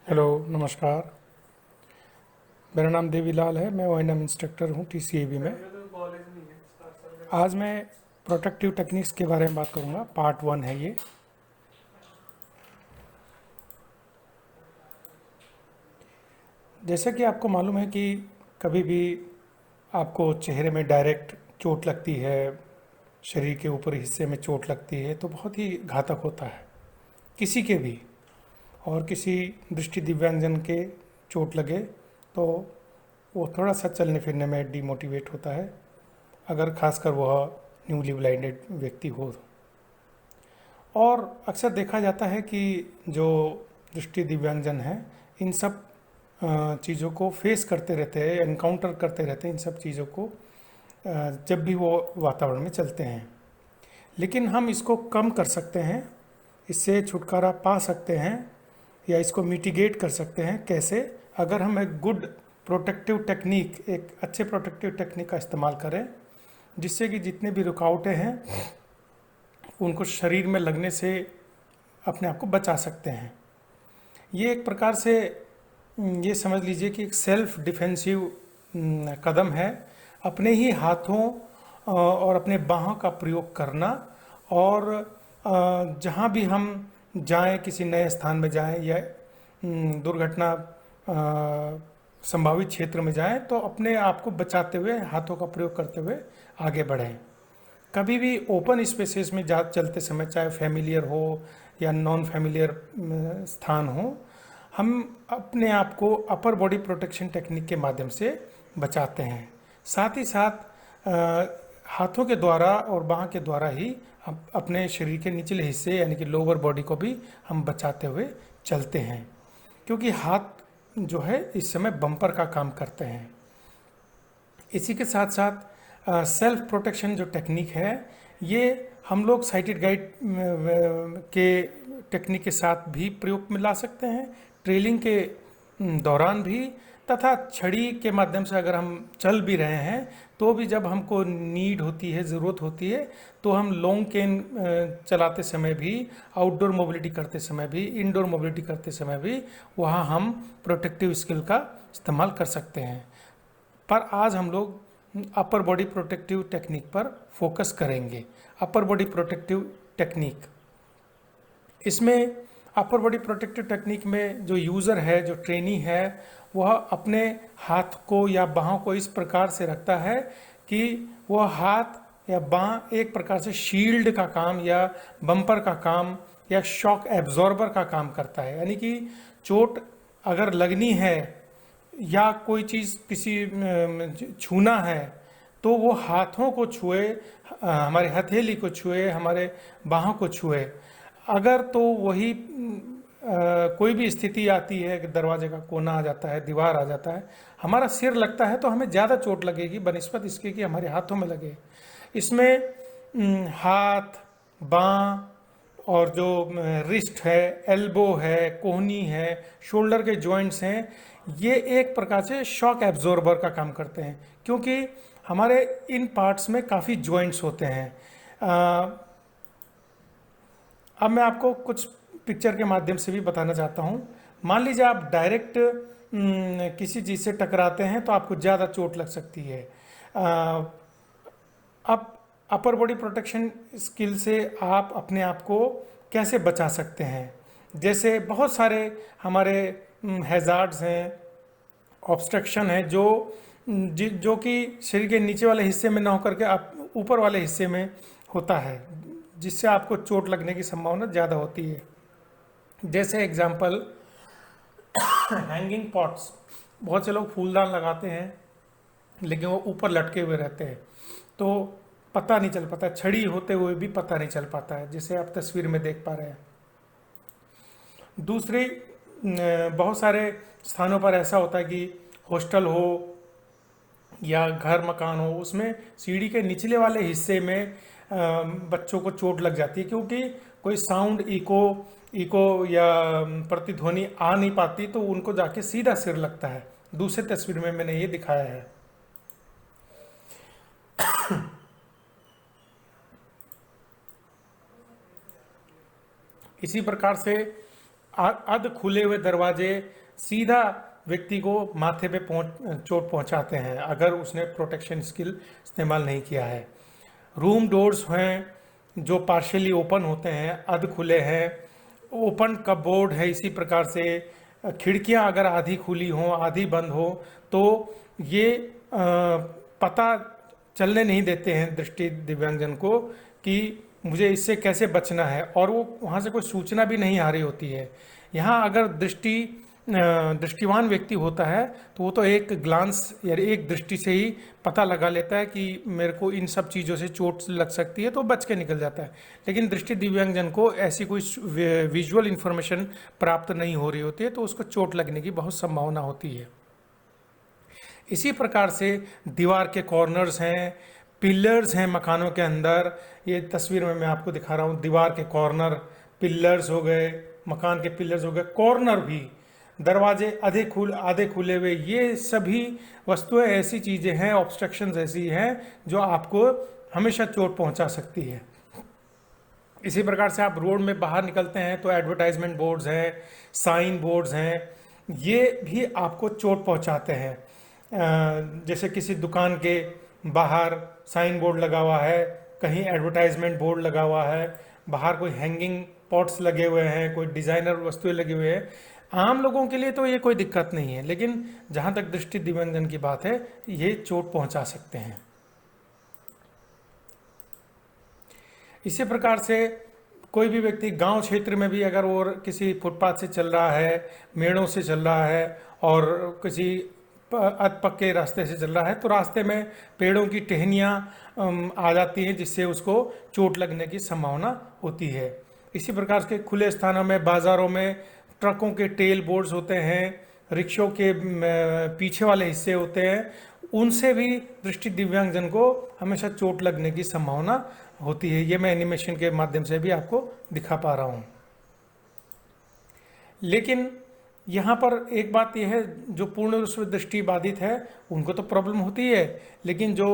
Hello, नमस्कार। मेरा नाम देवीलाल है। मैं ओएनएम इंस्ट्रक्टर हूँ टीसीएबी में। आज मैं प्रोटेक्टिव टेक्निक्स के बारे में बात करूँगा। पार्ट 1 है ये। जैसा कि आपको मालूम है कि कभी भी आपको चेहरे में डायरेक्ट चोट लगती है, शरीर के ऊपरी हिस्से में चोट लगती है, तो बहुत ही घातक होता है किसी के भी। और किसी दृष्टि दिव्यांगजन के चोट लगे तो वो थोड़ा सा चलने फिरने में डिमोटिवेट होता है, अगर खासकर वह न्यूली ब्लाइंडेड व्यक्ति हो। और अक्सर देखा जाता है कि जो दृष्टि दिव्यांगजन हैं, इन सब चीज़ों को फेस करते रहते हैं, एनकाउंटर करते रहते हैं इन सब चीज़ों को जब भी वो वातावरण में चलते हैं। लेकिन हम इसको कम कर सकते हैं, इससे छुटकारा पा सकते हैं या इसको मिटिगेट कर सकते हैं। कैसे? अगर हम एक गुड प्रोटेक्टिव टेक्निक, एक अच्छे प्रोटेक्टिव टेक्निक का इस्तेमाल करें, जिससे कि जितने भी रुकावटें हैं उनको शरीर में लगने से अपने आप को बचा सकते हैं। ये एक प्रकार से ये समझ लीजिए कि एक सेल्फ डिफेंसिव कदम है। अपने ही हाथों और अपने बाहों का प्रयोग करना, और जहाँ भी हम जाएं, किसी नए स्थान में जाएं या दुर्घटना संभावित क्षेत्र में जाएं, तो अपने आप को बचाते हुए हाथों का प्रयोग करते हुए आगे बढ़ें। कभी भी ओपन स्पेसेस में जा चलते समय, चाहे फैमिलियर हो या नॉन फैमिलियर स्थान हो, हम अपने आप को अपर बॉडी प्रोटेक्शन टेक्निक के माध्यम से बचाते हैं। साथ ही साथ हाथों के द्वारा और बाह के द्वारा ही हम अपने शरीर के निचले हिस्से यानी कि लोअर बॉडी को भी हम बचाते हुए चलते हैं, क्योंकि हाथ जो है इस समय बम्पर का काम करते हैं। इसी के साथ साथ सेल्फ प्रोटेक्शन जो टेक्निक है, ये हम लोग साइटेड गाइड के टेक्निक के साथ भी प्रयोग में ला सकते हैं, ट्रेलिंग के दौरान भी, तथा छड़ी के माध्यम से अगर हम चल भी रहे हैं तो भी जब हमको नीड होती है, ज़रूरत होती है, तो हम लॉन्ग केन चलाते समय भी, आउटडोर मोबिलिटी करते समय भी, इनडोर मोबिलिटी करते समय भी वहाँ हम प्रोटेक्टिव स्किल का इस्तेमाल कर सकते हैं। पर आज हम लोग अपर बॉडी प्रोटेक्टिव टेक्निक पर फोकस करेंगे। अपर बॉडी प्रोटेक्टिव टेक्निक, इसमें अपर बॉडी प्रोटेक्टिव टेक्निक में जो यूज़र है, जो ट्रेनी है, वह अपने हाथ को या बाहों को इस प्रकार से रखता है कि वह हाथ या बाह एक प्रकार से शील्ड का काम या बम्पर का काम या शॉक एब्जॉर्बर का काम करता है। यानी कि चोट अगर लगनी है या कोई चीज़ किसी छूना है, तो वो हाथों को छुए, हमारे हथेली को छुए, हमारे बाहों को छुए। अगर तो वही कोई भी स्थिति आती है कि दरवाजे का कोना आ जाता है, दीवार आ जाता है, हमारा सिर लगता है, तो हमें ज़्यादा चोट लगेगी बनिस्बत इसके कि हमारे हाथों में लगे। इसमें हाथ, बाँ और जो रिस्ट है, एल्बो है, कोहनी है, शोल्डर के जॉइंट्स हैं, ये एक प्रकार से शॉक एब्जॉर्बर का काम करते हैं, क्योंकि हमारे इन पार्ट्स में काफ़ी जॉइंट्स होते हैं। अब मैं आपको कुछ पिक्चर के माध्यम से भी बताना चाहता हूँ। मान लीजिए आप डायरेक्ट किसी चीज़ से टकराते हैं तो आपको ज़्यादा चोट लग सकती है। अब अपर बॉडी प्रोटेक्शन स्किल से आप अपने आप को कैसे बचा सकते हैं? जैसे बहुत सारे हमारे हैज़ार्ड्स हैं, ऑब्स्ट्रक्शन है, जो कि शरीर के नीचे वाले हिस्से में ना होकर के आप ऊपर वाले हिस्से में होता है, जिससे आपको चोट लगने की संभावना ज़्यादा होती है। जैसे एग्जांपल, हैंगिंग पॉट्स। बहुत से लोग फूलदान लगाते हैं लेकिन वो ऊपर लटके हुए रहते हैं, तो पता नहीं चल पाता, छड़ी होते हुए भी पता नहीं चल पाता है, जिसे आप तस्वीर में देख पा रहे हैं। दूसरी, बहुत सारे स्थानों पर ऐसा होता है कि हॉस्टल हो या घर मकान हो, उसमें सीढ़ी के निचले वाले हिस्से में बच्चों को चोट लग जाती है, क्योंकि कोई साउंड इको इको या प्रतिध्वनि आ नहीं पाती, तो उनको जाके सीधा सिर लगता है। दूसरी तस्वीर में मैंने ये दिखाया है। इसी प्रकार से अध खुले हुए दरवाजे सीधा व्यक्ति को माथे पे चोट पहुंचाते हैं अगर उसने प्रोटेक्शन स्किल इस्तेमाल नहीं किया है। रूम डोर्स हैं जो पार्शियली ओपन होते हैं, अध खुले हैं, ओपन कपबोर्ड है, इसी प्रकार से खिड़कियां अगर आधी खुली हों आधी बंद हो तो ये पता चलने नहीं देते हैं दृष्टि दिव्यांगजन को कि मुझे इससे कैसे बचना है, और वो वहाँ से कोई सूचना भी नहीं आ रही होती है। यहाँ अगर दृष्टिवान व्यक्ति होता है तो वो तो एक ग्लांस या एक दृष्टि से ही पता लगा लेता है कि मेरे को इन सब चीज़ों से चोट लग सकती है, तो बच के निकल जाता है। लेकिन दृष्टि दिव्यांगजन को ऐसी कोई विजुअल इंफॉर्मेशन प्राप्त नहीं हो रही होती है, तो उसको चोट लगने की बहुत संभावना होती है। इसी प्रकार से दीवार के कॉर्नर्स हैं, पिलर्स हैं मकानों के अंदर। ये तस्वीर में मैं आपको दिखा रहा हूँ, दीवार के कॉर्नर, पिलर्स हो गए, मकान के पिलर्स हो गए, कॉर्नर भी, दरवाजे आधे खुले हुए, ये सभी वस्तुएं ऐसी चीज़ें हैं, ऑब्स्ट्रक्शंस ऐसी हैं जो आपको हमेशा चोट पहुंचा सकती है। इसी प्रकार से आप रोड में बाहर निकलते हैं तो एडवर्टाइजमेंट बोर्ड्स हैं, साइन बोर्ड्स हैं, ये भी आपको चोट पहुंचाते हैं। जैसे किसी दुकान के बाहर साइन बोर्ड लगा हुआ है, कहीं एडवर्टाइजमेंट बोर्ड लगा हुआ है, बाहर कोई हैंगिंग पॉट्स लगे हुए हैं, कोई डिज़ाइनर वस्तुएं लगी हुई है, आम लोगों के लिए तो ये कोई दिक्कत नहीं है, लेकिन जहाँ तक दृष्टि दिव्यांगजन की बात है ये चोट पहुँचा सकते हैं। इसी प्रकार से कोई भी व्यक्ति गांव क्षेत्र में भी अगर वो किसी फुटपाथ से चल रहा है, मेड़ों से चल रहा है और किसी अध पक्के रास्ते से चल रहा है, तो रास्ते में पेड़ों की टहनियाँ आ जाती हैं जिससे उसको चोट लगने की संभावना होती है। इसी प्रकार के खुले स्थानों में, बाज़ारों में ट्रकों के टेल बोर्ड्स होते हैं, रिक्शों के पीछे वाले हिस्से होते हैं, उनसे भी दृष्टि दिव्यांगजन को हमेशा चोट लगने की संभावना होती है। ये मैं एनिमेशन के माध्यम से भी आपको दिखा पा रहा हूँ। लेकिन यहाँ पर एक बात यह है, जो पूर्ण रूप से दृष्टि बाधित है उनको तो प्रॉब्लम होती है, लेकिन जो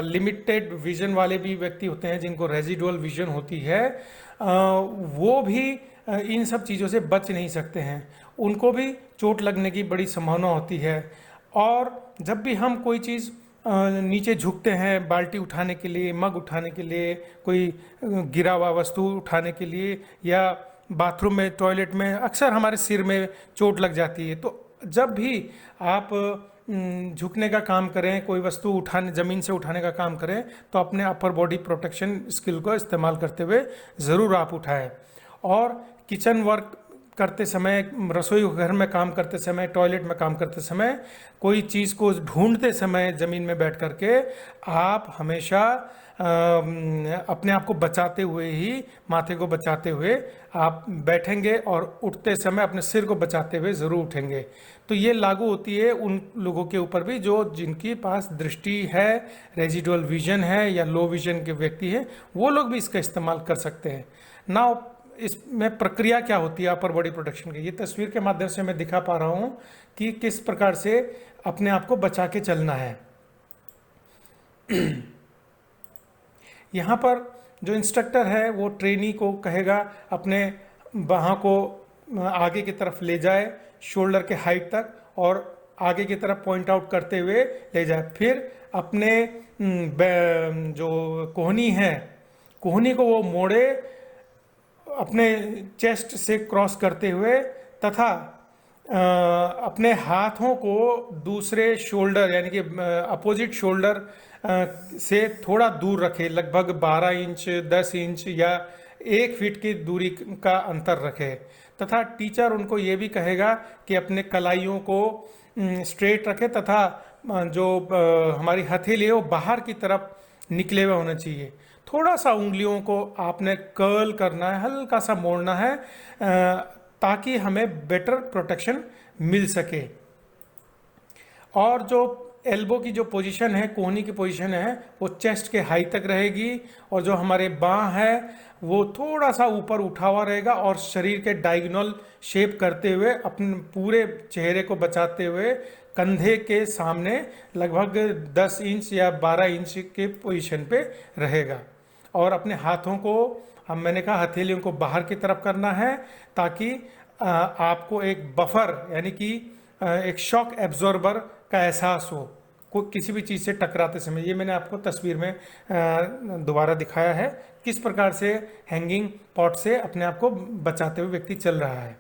लिमिटेड विजन वाले भी व्यक्ति होते हैं, जिनको रेजिडुअल विजन होती है, वो भी इन सब चीज़ों से बच नहीं सकते हैं, उनको भी चोट लगने की बड़ी संभावना होती है। और जब भी हम कोई चीज़ नीचे झुकते हैं बाल्टी उठाने के लिए, मग उठाने के लिए, कोई गिरा हुआ वस्तु उठाने के लिए, या बाथरूम में, टॉयलेट में, अक्सर हमारे सिर में चोट लग जाती है। तो जब भी आप झुकने का काम करें, कोई वस्तु उठाने, ज़मीन से उठाने का काम करें, तो अपने अपर बॉडी प्रोटेक्शन स्किल को इस्तेमाल करते हुए ज़रूर आप उठाएं। और किचन वर्क करते समय, रसोई घर में काम करते समय, टॉयलेट में काम करते समय, कोई चीज़ को ढूंढते समय ज़मीन में बैठ करके आप हमेशा अपने आप को बचाते हुए ही, माथे को बचाते हुए आप बैठेंगे, और उठते समय अपने सिर को बचाते हुए ज़रूर उठेंगे। तो ये लागू होती है उन लोगों के ऊपर भी जो जिनके पास दृष्टि है, रेजिडुअल विजन है या लो विजन के व्यक्ति हैं, वो लोग भी इसका इस्तेमाल कर सकते हैं। नाउ इसमें प्रक्रिया क्या होती है अपर बॉडी प्रोटेक्शन की, ये तस्वीर के माध्यम से मैं दिखा पा रहा हूँ कि किस प्रकार से अपने आप को बचा के चलना है। यहाँ पर जो इंस्ट्रक्टर है वो ट्रेनी को कहेगा अपने बाहों को आगे की तरफ ले जाए, शोल्डर के हाइट तक, और आगे की तरफ पॉइंट आउट करते हुए ले जाए। फिर अपने जो कोहनी है, कोहनी को वो मोड़े अपने चेस्ट से क्रॉस करते हुए, तथा अपने हाथों को दूसरे शोल्डर यानी कि अपोजिट शोल्डर से थोड़ा दूर रखे, लगभग 12 इंच, 10 इंच या 1 फीट की दूरी का अंतर रखे। तथा टीचर उनको ये भी कहेगा कि अपने कलाइयों को स्ट्रेट रखे, तथा जो हमारी हथेली है वो बाहर की तरफ निकले हुए होना चाहिए। थोड़ा सा उंगलियों को आपने कर्ल करना है, हल्का सा मोड़ना है, ताकि हमें बेटर प्रोटेक्शन मिल सके। और जो एल्बो की जो पोजीशन है, कोहनी की पोजीशन है, वो चेस्ट के हाई तक रहेगी, और जो हमारे बाँह है वो थोड़ा सा ऊपर उठा हुआ रहेगा, और शरीर के डायगोनल शेप करते हुए अपने पूरे चेहरे को बचाते हुए कंधे के सामने लगभग 10 इंच या 12 इंच के पोजीशन पे रहेगा। और अपने हाथों को, मैंने कहा हथेलियों को बाहर की तरफ करना है, ताकि आपको एक बफर यानी कि एक शॉक एब्जॉर्बर का एहसास हो किसी भी चीज़ से टकराते समय। ये मैंने आपको तस्वीर में दोबारा दिखाया है किस प्रकार से हैंगिंग पॉट से अपने आप को बचाते हुए व्यक्ति चल रहा है।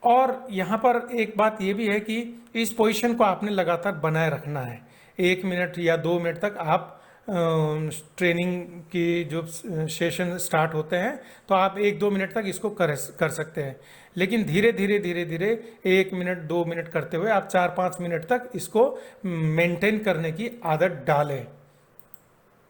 और यहाँ पर एक बात ये भी है कि इस पोजीशन को आपने लगातार बनाए रखना है। 1 मिनट या 2 मिनट तक आप ट्रेनिंग की जो सेशन स्टार्ट होते हैं तो आप 1-2 मिनट तक इसको कर सकते हैं, लेकिन धीरे धीरे धीरे धीरे 1 मिनट 2 मिनट करते हुए आप 4-5 मिनट तक इसको मेंटेन करने की आदत डालें,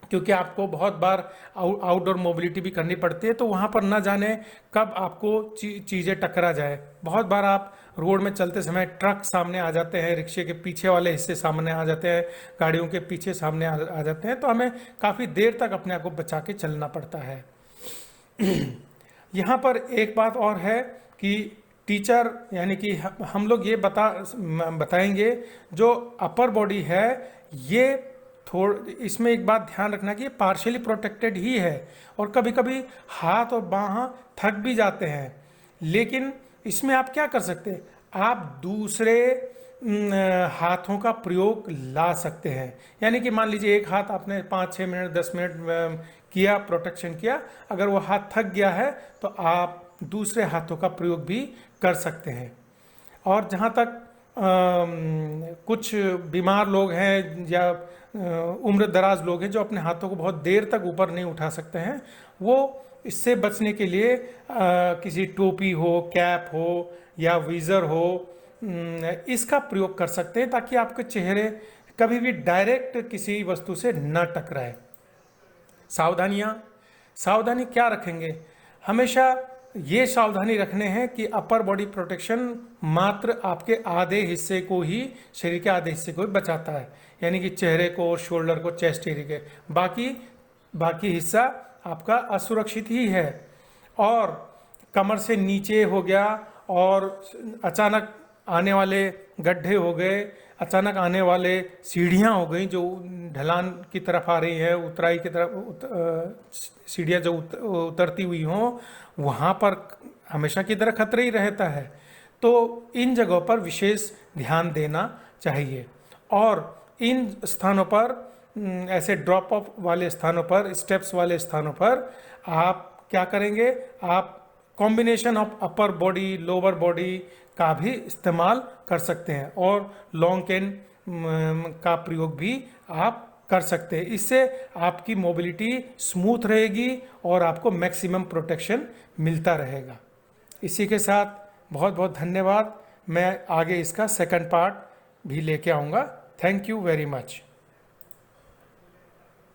क्योंकि आपको बहुत बार आउटडोर मोबिलिटी भी करनी पड़ती है, तो वहाँ पर ना जाने कब आपको चीज़ें टकरा जाए। बहुत बार आप रोड में चलते समय ट्रक सामने आ जाते हैं, रिक्शे के पीछे वाले हिस्से सामने आ जाते हैं, गाड़ियों के पीछे सामने आ जाते हैं, तो हमें काफ़ी देर तक अपने आप को बचा के चलना पड़ता है। यहाँ पर एक बात और है कि टीचर यानी कि हम लोग ये बताएंगे जो अपर बॉडी है ये इसमें एक बात ध्यान रखना कि ये पार्शियली प्रोटेक्टेड ही है, और कभी कभी हाथ और बाह थक भी जाते हैं, लेकिन इसमें आप क्या कर सकते हैं, आप दूसरे हाथों का प्रयोग ला सकते हैं। यानी कि मान लीजिए एक हाथ आपने 5-6 मिनट 10 मिनट किया, प्रोटेक्शन किया, अगर वो हाथ थक गया है तो आप दूसरे हाथों का प्रयोग भी कर सकते हैं। और जहाँ तक कुछ बीमार लोग हैं या उम्र दराज लोग हैं जो अपने हाथों को बहुत देर तक ऊपर नहीं उठा सकते हैं, वो इससे बचने के लिए किसी टोपी हो, कैप हो या वीज़र हो, इसका प्रयोग कर सकते हैं ताकि आपके चेहरे कभी भी डायरेक्ट किसी वस्तु से न टकराए। सावधानी क्या रखेंगे, हमेशा ये सावधानी रखने हैं कि अपर बॉडी प्रोटेक्शन मात्र आपके आधे हिस्से को ही, शरीर के आधे हिस्से को ही बचाता है, यानी कि चेहरे को, शोल्डर को, चेस्ट एरिया के बाकी हिस्सा आपका असुरक्षित ही है। और कमर से नीचे हो गया और अचानक आने वाले गड्ढे हो गए, अचानक आने वाले सीढ़ियाँ हो गई जो ढलान की तरफ आ रही है, उतराई की तरफ सीढ़ियाँ जो उतरती हुई हों, वहाँ पर हमेशा की तरह खतरा ही रहता है। तो इन जगहों पर विशेष ध्यान देना चाहिए। और इन स्थानों पर ऐसे ड्रॉप ऑफ वाले स्थानों पर, स्टेप्स वाले स्थानों पर आप क्या करेंगे, आप combination of upper body lower body का भी इस्तेमाल कर सकते हैं और लॉन्ग कैन का प्रयोग भी आप कर सकते हैं। इससे आपकी मोबिलिटी स्मूथ रहेगी और आपको मैक्सिमम प्रोटेक्शन मिलता रहेगा। इसी के साथ बहुत बहुत धन्यवाद। मैं आगे इसका सेकंड पार्ट भी लेके आऊँगा। Thank you very much.